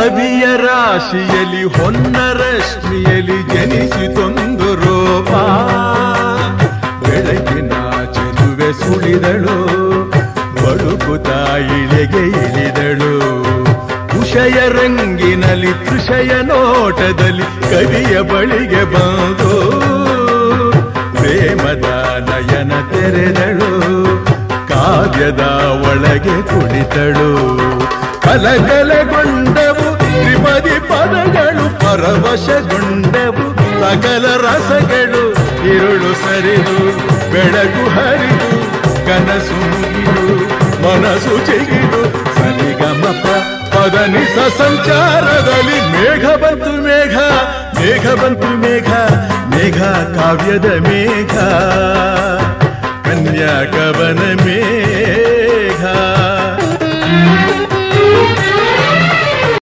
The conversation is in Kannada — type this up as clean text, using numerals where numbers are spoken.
ಕವಿಯ ರಾಶಿಯಲ್ಲಿ ಹೊನ್ನ ರಶ್ಮಿಯಲ್ಲಿ ಜನಿಸಿತೊಂದು ರೂಪ. ಬೆಳಕಿನ ಚೆಲುವೆ ಸುಳಿದಳು, ಬಳುಕುತ ಇಳೆಗೆ ಇಳಿದಳು. ಉಷಯ ರಂಗಿನಲ್ಲಿ ತೃಷಯ ನೋಟದಲ್ಲಿ ಕವಿಯ ಬಳಿಗೆ ಬಂದು ಪ್ರೇಮದ ನಯನ ತೆರೆದಳು. ಕಾವ್ಯದ ಒಳಗೆ ಕುಳಿತಳು. ಕಲಕಲಗೊಂಡವು ತ್ರಿಪದಿ ಪದಗಳು, ಪರವಶಗೊಂಡವು ಸಕಲ ರಸಗಳು. ഇരുಳು ಸರಿದು ಬೆಳಕು ಹರಿದು ಕನಸು ಮುಗಿದು ಮನಸ್ಸು ಚಿಗಿದು ಸರಿಗಮಪ ಪದನಿಸ ಸಂಚಾರದಲ್ಲಿ ಮೇಘ ಬಂತು ಮೇಘ, ಮೇಘ ಬಂತು ಮೇಘ, ಮೇಘ ಕಾವ್ಯದ ಮೇಘ, ಕನ್ಯಾ ಕವನ ಮೇಘ.